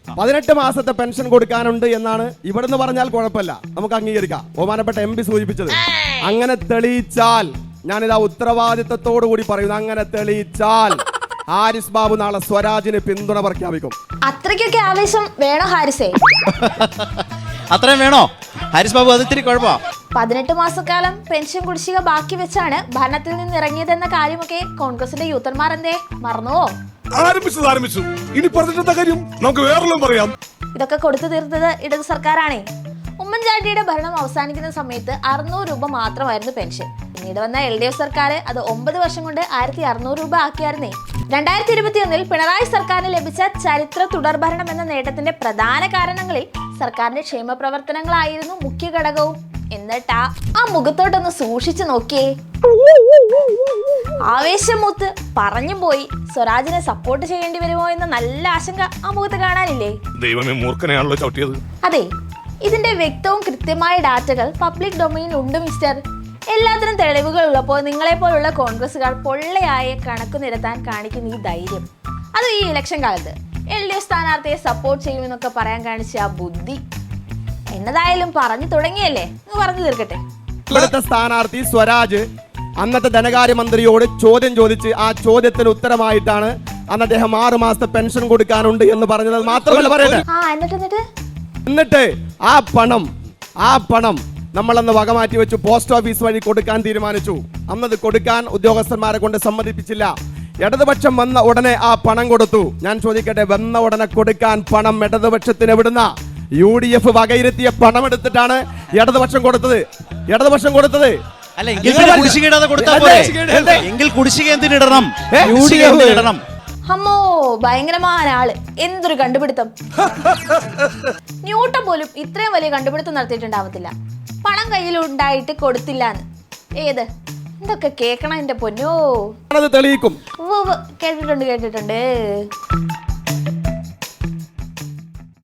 18 മാസത്തെ പെൻഷൻ കൊടുക്കാനുണ്ട് എന്നാണ് ഇവിടുന്ന് പറഞ്ഞാൽ കുഴപ്പമില്ല, നമുക്ക് അംഗീകരിക്കാം. ബഹുമാനപ്പെട്ട MP സൂചിപ്പിച്ചത് അങ്ങനെ തെളിയിച്ചാൽ, ഞാനിതാ ഉത്തരവാദിത്തത്തോടു കൂടി പറയുന്നു, അങ്ങനെ തെളിയിച്ചാൽ ഹാരിസ് ബാബു നാളെ സ്വരാജിന് പിന്തുണ പ്രഖ്യാപിക്കും. അത്രയ്ക്കൊക്കെ ആവേശം വേണോ ഹാരിസേ? അത്രയും വേണോ ഹാരിസ് ബാബു? അത് ഇത്തിരി കുഴപ്പമാ. 18 മാസക്കാലം പെൻഷൻ കുടിശ്ശിക ബാക്കി വെച്ചാണ് ഭരണത്തിൽ നിന്ന് ഇറങ്ങിയതെന്ന കാര്യമൊക്കെ കോൺഗ്രസിന്റെ യൂത്തന്മാർ എന്തേ മറന്നുവോ? ആരംഭിച്ചു. ഇനി പറഞ്ഞിട്ടെന്താ കാര്യം? നമുക്ക് വേറെല്ലാം പറയാം. ഇതൊക്കെ കൊടുത്തു തീർത്തത് ഇടത് സർക്കാരാണേ. ഉമ്മൻചാണ്ടിയുടെ ഭരണം അവസാനിക്കുന്ന സമയത്ത് 600 രൂപ മാത്രമായിരുന്നു പെൻഷൻ. പിന്നീട് വന്ന LDF സർക്കാർ അത് 9 വർഷം കൊണ്ട് 1600 രൂപ ആക്കിയായിരുന്നേ. 2021 പിണറായി സർക്കാരിന് ലഭിച്ച ചരിത്ര തുടർഭരണം എന്ന നേട്ടത്തിന്റെ പ്രധാന കാരണങ്ങളിൽ സർക്കാരിന്റെ ക്ഷേമ പ്രവർത്തനങ്ങളായിരുന്നു മുഖ്യ ഘടകവും. എന്നിട്ടാ ആ മുഖത്തോട്ടൊന്ന് സൂക്ഷിച്ചു നോക്കിയേ. ആവേശമൂത്ത് പറഞ്ഞും പോയി സ്വരാജിനെ സപ്പോർട്ട് ചെയ്യേണ്ടി വരുമോ എന്ന നല്ല ആശങ്ക ആ മുഖത്ത് കാണാനില്ലേ? ദൈവമേ, മൂർഖനെയാണല്ലോ ചവിട്ടിയത്. അതെ, ഇതിന്റെ വ്യക്തവും കൃത്യമായ ഡാറ്റകൾ പബ്ലിക് ഡൊമൈൻ ഉണ്ട് മിസ്റ്റർ. എല്ലാത്തിനും തെളിവുകൾ ഉള്ളപ്പോൾ നിങ്ങളെ പോലുള്ള കോൺഗ്രസുകാർ പൊള്ളയായ കണക്ക് നിരത്താൻ കാണിക്കുന്ന ഈ ധൈര്യം, അത് ഈ ഇലക്ഷൻ കാലത്ത് LDF സ്ഥാനാർത്ഥിയെ സപ്പോർട്ട് ചെയ്യുമെന്നൊക്കെ പറയാൻ കാണിച്ച ആ ബുദ്ധി, എന്നതായാലും പറഞ്ഞു തുടങ്ങിയല്ലേ, പറഞ്ഞു തീർക്കട്ടെ. ഇവിടുത്തെ സ്ഥാനാർത്ഥി സ്വരാജ് അന്നത്തെ ധനകാര്യമന്ത്രിയോട് ചോദ്യം ചോദിച്ച് ആ ചോദ്യത്തിന് ഉത്തരമായിട്ടാണ് അന്ന് അദ്ദേഹം 6 മാസത്തെ പെൻഷൻ കൊടുക്കാനുണ്ട് എന്ന് പറഞ്ഞത് മാത്രമല്ല പറയുന്നത്. എന്നിട്ട് ആ പണം നമ്മളന്ന് വകമാറ്റി വെച്ചു, പോസ്റ്റ് ഓഫീസ് വഴി കൊടുക്കാൻ തീരുമാനിച്ചു. അന്നത് കൊടുക്കാൻ ഉദ്യോഗസ്ഥന്മാരെ കൊണ്ട് സമ്മതിപ്പിച്ചില്ല. ഇടതുപക്ഷം വന്ന ഉടനെ ആ പണം കൊടുത്തു. ഞാൻ ചോദിക്കട്ടെ, വന്ന ഉടനെ കൊടുക്കാൻ പണം ഇടതുപക്ഷത്തിന് എവിടുന്ന? UDF വകയിരുത്തിയ പണം എടുത്തിട്ടാണ് ഇടതുപക്ഷം കൊടുത്തത്. അല്ല, എങ്കിൽ കുടിശ്ശിക എന്തിനിടണം? ഇടണം. അമ്മോ, ഭയങ്കരമായ ആള്, എന്തൊരു കണ്ടുപിടുത്തം! ന്യൂട്ടൺ പോലും ഇത്രയും വലിയ കണ്ടുപിടുത്തം നടത്തിയിട്ടുണ്ടാവത്തില്ല. പണം കയ്യിലുണ്ടായിട്ട് കൊടുത്തില്ലാന്ന്. ഏത് എന്തൊക്കെ കേക്കണം എന്റെ പൊന്നോ. തെളിയിക്കും. കേട്ടിട്ടുണ്ട്.